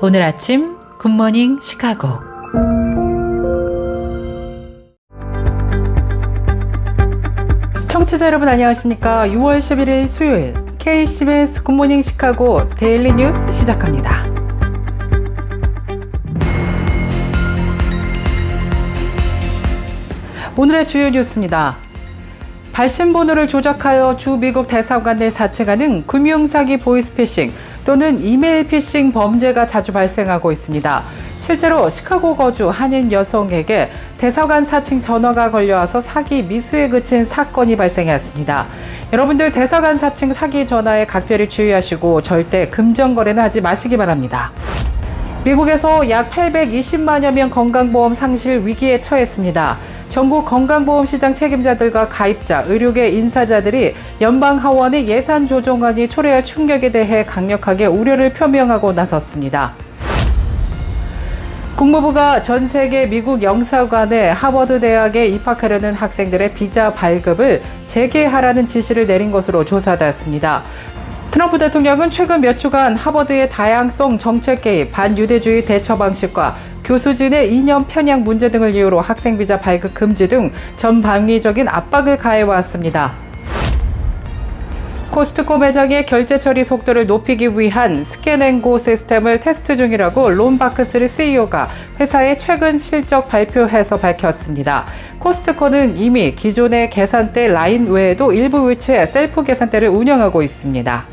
오늘 아침 굿모닝 시카고. 청취자 여러분 안녕하십니까? 6월 11일 수요일 KCBS 굿모닝 시카고 데일리 뉴스 시작합니다. 오늘의 주요 뉴스입니다. 발신번호를 조작하여 주 미국 대사관을 사칭하는 금융사기 보이스피싱 또는 이메일 피싱 범죄가 자주 발생하고 있습니다. 실제로 시카고 거주 한인 여성에게 대사관 사칭 전화가 걸려와서 사기 미수에 그친 사건이 발생했습니다. 여러분들 대사관 사칭 사기 전화에 각별히 주의하시고 절대 금전 거래는 하지 마시기 바랍니다. 미국에서 약 820만여 명 건강보험 상실 위기에 처했습니다. 전국 건강보험 시장 책임자들과 가입자, 의료계 인사자들이 연방하원의 예산 조정안이 초래할 충격에 대해 강력하게 우려를 표명하고 나섰습니다. 국무부가 전 세계 미국 영사관에 하버드 대학에 입학하려는 학생들의 비자 발급을 재개하라는 지시를 내린 것으로 조사됐습니다. 트럼프 대통령은 최근 몇 주간 하버드의 다양성 정책 개입, 반유대주의 대처 방식과 교수진의 이념 편향 문제 등을 이유로 학생 비자 발급 금지 등 전방위적인 압박을 가해왔습니다. 코스트코 매장의 결제 처리 속도를 높이기 위한 스캔앤고 시스템을 테스트 중이라고 론 바크스리 CEO가 회사의 최근 실적 발표에서 밝혔습니다. 코스트코는 이미 기존의 계산대 라인 외에도 일부 위치에 셀프 계산대를 운영하고 있습니다.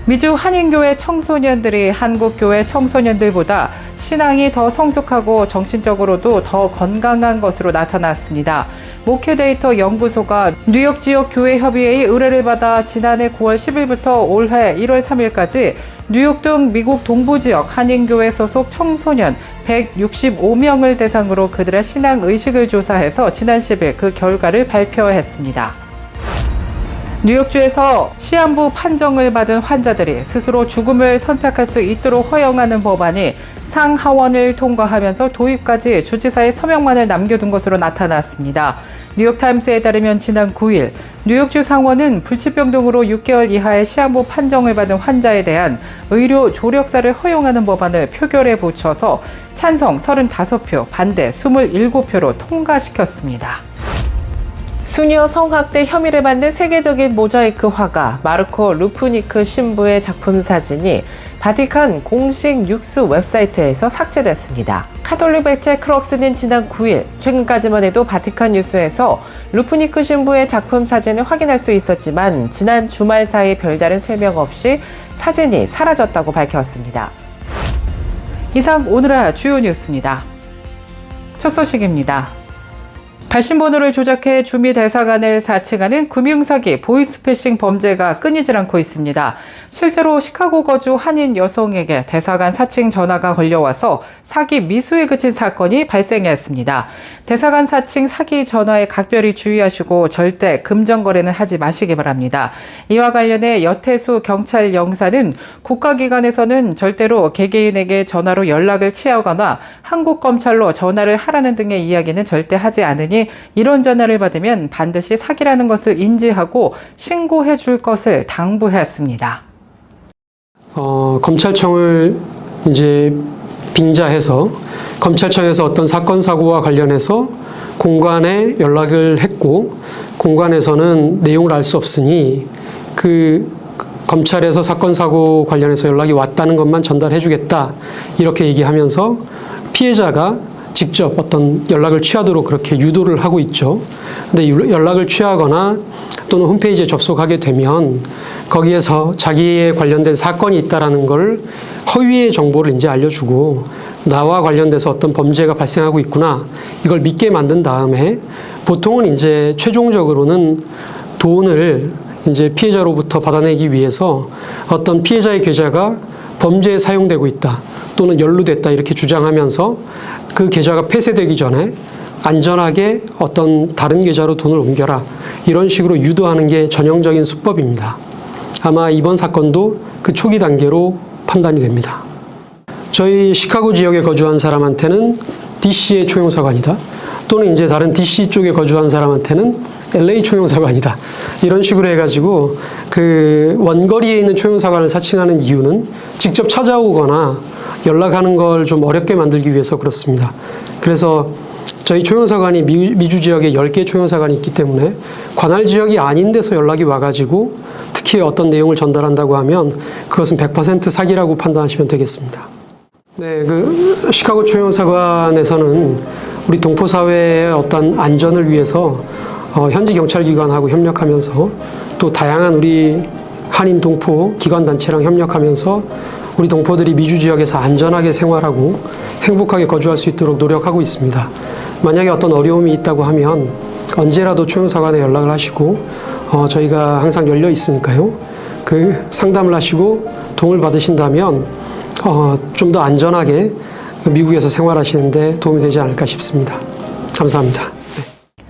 미주 한인교회 청소년들이 한국교회 청소년들보다 신앙이 더 성숙하고 정신적으로도 더 건강한 것으로 나타났습니다. 목회 데이터 연구소가 뉴욕 지역 교회 협의회의 의뢰를 받아 지난해 9월 10일부터 올해 1월 3일까지 뉴욕 등 미국 동부 지역 한인교회 소속 청소년 165명을 대상으로 그들의 신앙 의식을 조사해서 지난 10일 그 결과를 발표했습니다. 뉴욕주에서 시한부 판정을 받은 환자들이 스스로 죽음을 선택할 수 있도록 허용하는 법안이 상하원을 통과하면서 도입까지 주지사의 서명만을 남겨둔 것으로 나타났습니다. 뉴욕타임스에 따르면 지난 9일 뉴욕주 상원은 불치병 등으로 6개월 이하의 시한부 판정을 받은 환자에 대한 의료 조력사를 허용하는 법안을 표결에 붙여서 찬성 35표, 반대 27표로 통과시켰습니다. 수녀 성학대 혐의를 받는 세계적인 모자이크 화가 마르코 루프니크 신부의 작품 사진이 바티칸 공식 뉴스 웹사이트에서 삭제됐습니다. 카톨릭 매체 크록스는 지난 9일 최근까지만 해도 바티칸 뉴스에서 루프니크 신부의 작품 사진을 확인할 수 있었지만 지난 주말 사이 별다른 설명 없이 사진이 사라졌다고 밝혔습니다. 이상 오늘의 주요 뉴스입니다. 첫 소식입니다. 발신번호를 조작해 주미 대사관을 사칭하는 금융사기 보이스피싱 범죄가 끊이질 않고 있습니다. 실제로 시카고 거주 한인 여성에게 대사관 사칭 전화가 걸려와서 사기 미수에 그친 사건이 발생했습니다. 대사관 사칭 사기 전화에 각별히 주의하시고 절대 금전 거래는 하지 마시기 바랍니다. 이와 관련해 여태수 경찰 영사는 국가기관에서는 절대로 개개인에게 전화로 연락을 취하거나 한국 검찰로 전화를 하라는 등의 이야기는 절대 하지 않으니 이런 전화를 받으면 반드시 사기라는 것을 인지하고 신고해 줄 것을 당부했습니다. 검찰청을 이제 빙자해서 검찰청에서 어떤 사건 사고와 관련해서 공관에 연락을 했고 공관에서는 내용을 알 수 없으니 그 검찰에서 사건 사고 관련해서 연락이 왔다는 것만 전달해 주겠다 이렇게 얘기하면서 피해자가 직접 어떤 연락을 취하도록 그렇게 유도를 하고 있죠. 근데 연락을 취하거나 또는 홈페이지에 접속하게 되면 거기에서 자기에 관련된 사건이 있다라는 걸 허위의 정보를 이제 알려주고 나와 관련돼서 어떤 범죄가 발생하고 있구나 이걸 믿게 만든 다음에 보통은 이제 최종적으로는 돈을 이제 피해자로부터 받아내기 위해서 어떤 피해자의 계좌가 범죄에 사용되고 있다 또는 연루됐다 이렇게 주장하면서 그 계좌가 폐쇄되기 전에 안전하게 어떤 다른 계좌로 돈을 옮겨라 이런 식으로 유도하는 게 전형적인 수법입니다. 아마 이번 사건도 그 초기 단계로 판단이 됩니다. 저희 시카고 지역에 거주한 사람한테는 DC의 초용사관이다 또는 이제 다른 DC 쪽에 거주한 사람한테는 LA 초용사관이다 이런 식으로 해가지고 그 원거리에 있는 초용사관을 사칭하는 이유는 직접 찾아오거나 연락하는 걸 좀 어렵게 만들기 위해서 그렇습니다. 그래서 저희 초용사관이 미주 지역에 10개 초용사관이 있기 때문에 관할 지역이 아닌 데서 연락이 와가지고 특히 어떤 내용을 전달한다고 하면 그것은 100% 사기라고 판단하시면 되겠습니다. 네, 시카고 초용사관에서는 우리 동포사회의 어떤 안전을 위해서 현지 경찰기관하고 협력하면서 또 다양한 우리 한인 동포 기관단체랑 협력하면서 우리 동포들이 미주 지역에서 안전하게 생활하고 행복하게 거주할 수 있도록 노력하고 있습니다. 만약에 어떤 어려움이 있다고 하면 언제라도 초용사관에 연락을 하시고 저희가 항상 열려 있으니까요. 상담을 하시고 도움을 받으신다면 좀 더 안전하게 미국에서 생활하시는데 도움이 되지 않을까 싶습니다. 감사합니다. 네.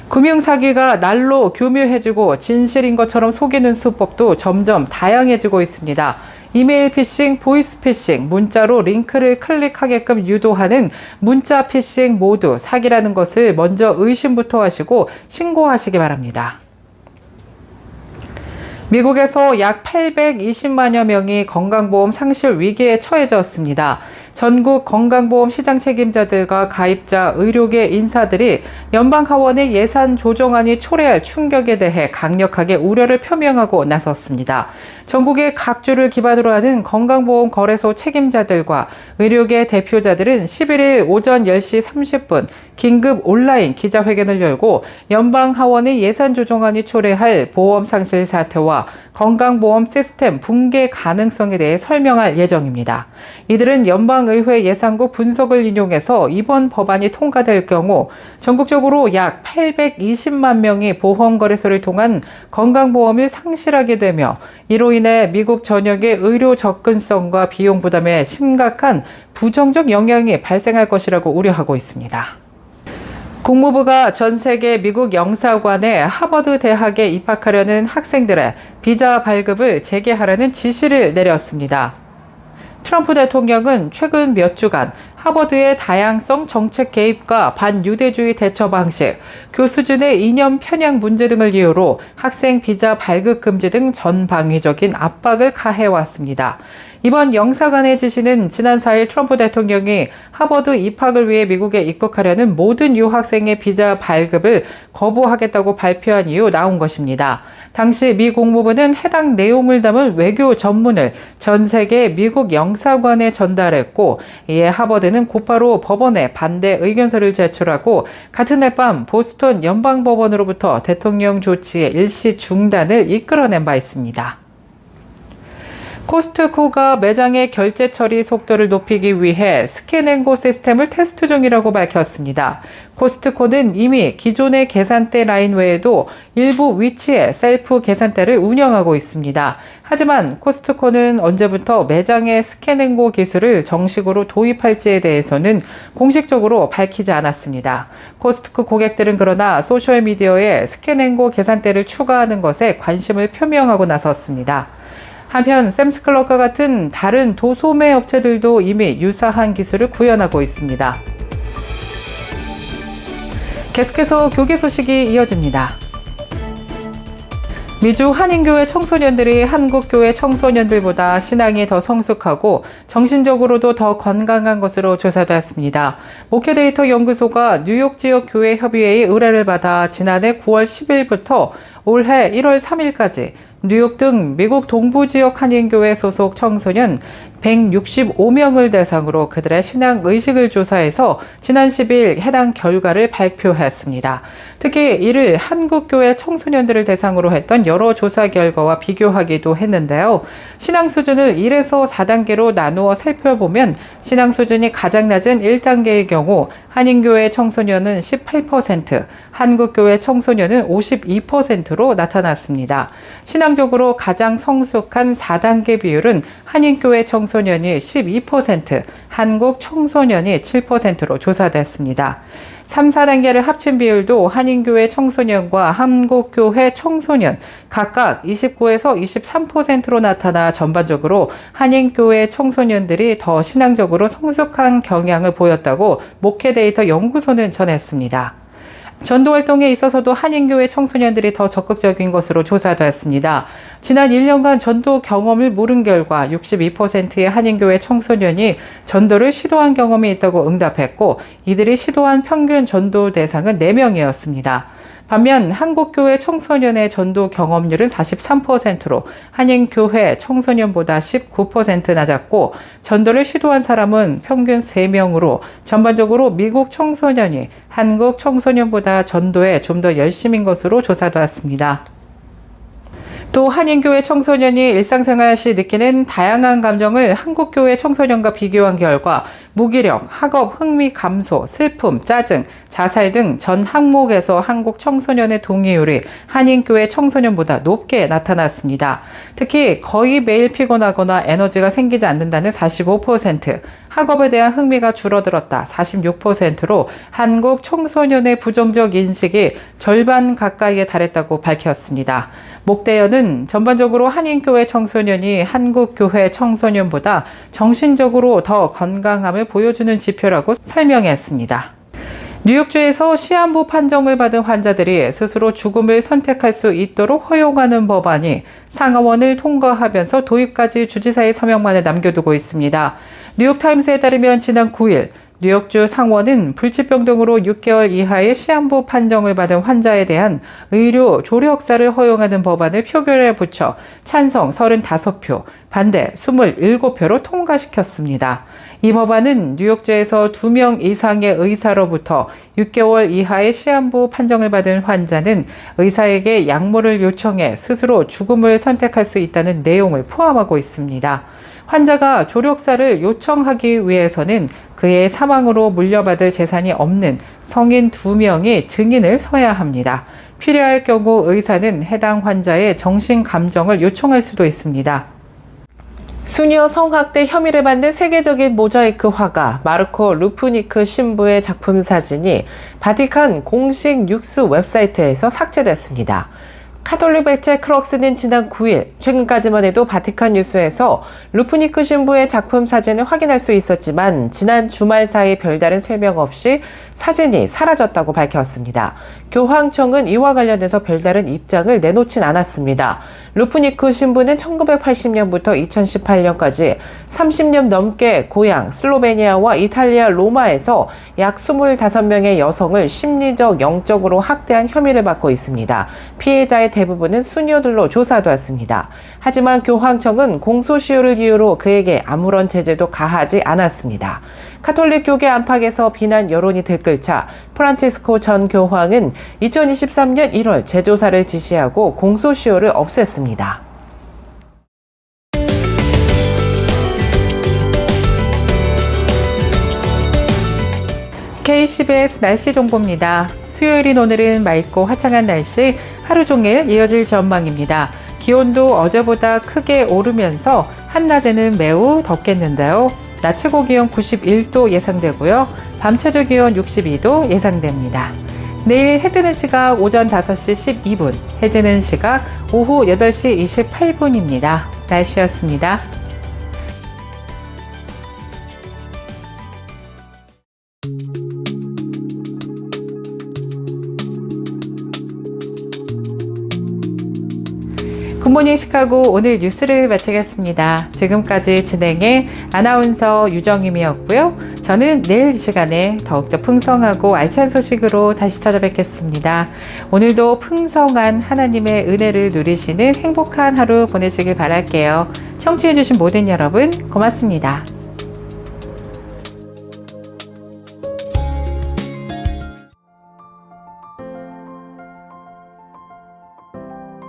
금융사기가 날로 교묘해지고 진실인 것처럼 속이는 수법도 점점 다양해지고 있습니다. 이메일 피싱, 보이스 피싱, 문자로 링크를 클릭하게끔 유도하는 문자 피싱 모두 사기라는 것을 먼저 의심부터 하시고 신고하시기 바랍니다. 미국에서 약 820만여 명이 건강보험 상실 위기에 처해졌습니다. 전국 건강보험 시장 책임자들과 가입자, 의료계 인사들이 연방하원의 예산 조정안이 초래할 충격에 대해 강력하게 우려를 표명하고 나섰습니다. 전국의 각 주를 기반으로 하는 건강보험 거래소 책임자들과 의료계 대표자들은 11일 오전 10시 30분 긴급 온라인 기자회견을 열고 연방하원의 예산 조정안이 초래할 보험 상실 사태와 건강보험 시스템 붕괴 가능성에 대해 설명할 예정입니다. 이들은 연방의회 예산국 분석을 인용해서 이번 법안이 통과될 경우 전국적으로 약 820만 명이 보험거래소를 통한 건강보험을 상실하게 되며 이로 인해 미국 전역의 의료 접근성과 비용 부담에 심각한 부정적 영향이 발생할 것이라고 우려하고 있습니다. 국무부가 전 세계 미국 영사관에 하버드 대학에 입학하려는 학생들의 비자 발급을 재개하라는 지시를 내렸습니다. 트럼프 대통령은 최근 몇 주간 하버드의 다양성 정책 개입과 반유대주의 대처 방식, 교수진의 이념 편향 문제 등을 이유로 학생 비자 발급 금지 등 전방위적인 압박을 가해왔습니다. 이번 영사관의 지시는 지난 4일 트럼프 대통령이 하버드 입학을 위해 미국에 입국하려는 모든 유학생의 비자 발급을 거부하겠다고 발표한 이후 나온 것입니다. 당시 미 국무부는 해당 내용을 담은 외교 전문을 전 세계 미국 영사관에 전달했고 이에 하버드는 곧바로 법원에 반대 의견서를 제출하고 같은 날 밤 보스턴 연방법원으로부터 대통령 조치의 일시 중단을 이끌어낸 바 있습니다. 코스트코가 매장의 결제 처리 속도를 높이기 위해 스캔앤고 시스템을 테스트 중이라고 밝혔습니다. 코스트코는 이미 기존의 계산대 라인 외에도 일부 위치에 셀프 계산대를 운영하고 있습니다. 하지만 코스트코는 언제부터 매장의 스캔앤고 기술을 정식으로 도입할지에 대해서는 공식적으로 밝히지 않았습니다. 코스트코 고객들은 그러나 소셜미디어에 스캔앤고 계산대를 추가하는 것에 관심을 표명하고 나섰습니다. 한편 샘스클럽과 같은 다른 도소매 업체들도 이미 유사한 기술을 구현하고 있습니다. 계속해서 교계 소식이 이어집니다. 미주 한인교회 청소년들이 한국교회 청소년들보다 신앙이 더 성숙하고 정신적으로도 더 건강한 것으로 조사되었습니다. 목회데이터 연구소가 뉴욕 지역 교회 협의회의 의뢰를 받아 지난해 9월 10일부터 올해 1월 3일까지 뉴욕 등 미국 동부 지역 한인교회 소속 청소년 165명을 대상으로 그들의 신앙 의식을 조사해서 지난 10일 해당 결과를 발표했습니다. 특히 이를 한국교회 청소년들을 대상으로 했던 여러 조사 결과와 비교하기도 했는데요. 신앙 수준을 1에서 4단계로 나누어 살펴보면 신앙 수준이 가장 낮은 1단계의 경우 한인교회 청소년은 18%, 한국교회 청소년은 52%로 나타났습니다. 신앙적으로 가장 성숙한 4단계 비율은 한인교회 청소년이 12%, 한국 청소년이 7%로 조사됐습니다. 3, 4단계를 합친 비율도 한인교회 청소년과 한국교회 청소년 각각 29에서 23%로 나타나 전반적으로 한인교회 청소년들이 더 신앙적으로 성숙한 경향을 보였다고 목회데이터 연구소는 전했습니다. 전도 활동에 있어서도 한인교회 청소년들이 더 적극적인 것으로 조사되었습니다. 지난 1년간 전도 경험을 물은 결과 62%의 한인교회 청소년이 전도를 시도한 경험이 있다고 응답했고, 이들이 시도한 평균 전도 대상은 4명이었습니다. 반면 한국교회 청소년의 전도 경험률은 43%로 한인교회 청소년보다 19% 낮았고, 전도를 시도한 사람은 평균 3명으로 전반적으로 미국 청소년이 한국 청소년보다 전도에 좀 더 열심인 것으로 조사되었습니다. 또 한인교회 청소년이 일상생활 시 느끼는 다양한 감정을 한국교회 청소년과 비교한 결과 무기력, 학업, 흥미 감소, 슬픔, 짜증, 자살 등 전 항목에서 한국 청소년의 동의율이 한인교회 청소년보다 높게 나타났습니다. 특히 거의 매일 피곤하거나 에너지가 생기지 않는다는 45%, 학업에 대한 흥미가 줄어들었다 46%로 한국 청소년의 부정적 인식이 절반 가까이에 달했다고 밝혔습니다. 목대연은 전반적으로 한인교회 청소년이 한국교회 청소년보다 정신적으로 더 건강함을 보여주는 지표라고 설명했습니다. 뉴욕주에서 시한부 판정을 받은 환자들이 스스로 죽음을 선택할 수 있도록 허용하는 법안이 상하원을 통과하면서 도입까지 주지사의 서명만을 남겨두고 있습니다. 뉴욕타임스에 따르면 지난 9일 뉴욕주 상원은 불치병 등으로 6개월 이하의 시한부 판정을 받은 환자에 대한 의료 조력사를 허용하는 법안을 표결에 붙여 찬성 35표, 반대 27표로 통과시켰습니다. 이 법안은 뉴욕주에서 2명 이상의 의사로부터 6개월 이하의 시한부 판정을 받은 환자는 의사에게 약물을 요청해 스스로 죽음을 선택할 수 있다는 내용을 포함하고 있습니다. 환자가 조력사를 요청하기 위해서는 그의 사망으로 물려받을 재산이 없는 성인 2명이 증인을 서야 합니다. 필요할 경우 의사는 해당 환자의 정신 감정을 요청할 수도 있습니다. 수녀 성학대 혐의를 받는 세계적인 모자이크 화가 마르코 루프니크 신부의 작품 사진이 바티칸 공식 뉴스 웹사이트에서 삭제됐습니다. 카톨릭 매체 크럭스는 지난 9일 최근까지만 해도 바티칸 뉴스에서 루프니크 신부의 작품 사진을 확인할 수 있었지만 지난 주말 사이 별다른 설명 없이 사진이 사라졌다고 밝혔습니다. 교황청은 이와 관련해서 별다른 입장을 내놓진 않았습니다. 루프니크 신부는 1980년부터 2018년까지 30년 넘게 고향 슬로베니아와 이탈리아 로마에서 약 25명의 여성을 심리적, 영적으로 학대한 혐의를 받고 있습니다. 피해자의 대부분은 수녀들로 조사되었습니다. 하지만 교황청은 공소시효를 이유로 그에게 아무런 제재도 가하지 않았습니다. 카톨릭교계 안팎에서 비난 여론이 들끓자 프란치스코 전 교황은 2023년 1월 재조사를 지시하고 공소시효를 없앴습니다. KCBS 날씨 정보입니다. 수요일인 오늘은 맑고 화창한 날씨, 하루 종일 이어질 전망입니다. 기온도 어제보다 크게 오르면서 한낮에는 매우 덥겠는데요. 낮 최고 기온 91도 예상되고요. 밤 최저 기온 62도 예상됩니다. 내일 해 뜨는 시각 오전 5시 12분, 해 지는 시각 오후 8시 28분입니다. 날씨였습니다. 굿모닝 시카고 오늘 뉴스를 마치겠습니다. 지금까지 진행의 아나운서 유정임이었고요. 저는 내일 이 시간에 더욱더 풍성하고 알찬 소식으로 다시 찾아뵙겠습니다. 오늘도 풍성한 하나님의 은혜를 누리시는 행복한 하루 보내시길 바랄게요. 청취해주신 모든 여러분 고맙습니다.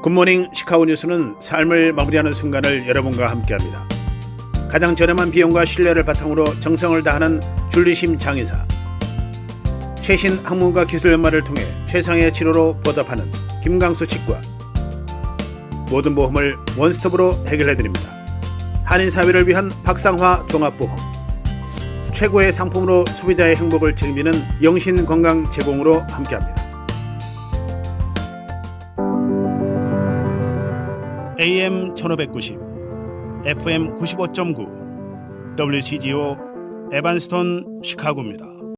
굿모닝 시카고 뉴스는 삶을 마무리하는 순간을 여러분과 함께합니다. 가장 저렴한 비용과 신뢰를 바탕으로 정성을 다하는 줄리심 장의사, 최신 학문과 기술 연마를 통해 최상의 치료로 보답하는 김강수 치과, 모든 보험을 원스톱으로 해결해드립니다. 한인사회를 위한 박상화 종합보험, 최고의 상품으로 소비자의 행복을 책임지는 영신건강 제공으로 함께합니다. AM 1590, FM 95.9, WCGO 에반스톤 시카고입니다.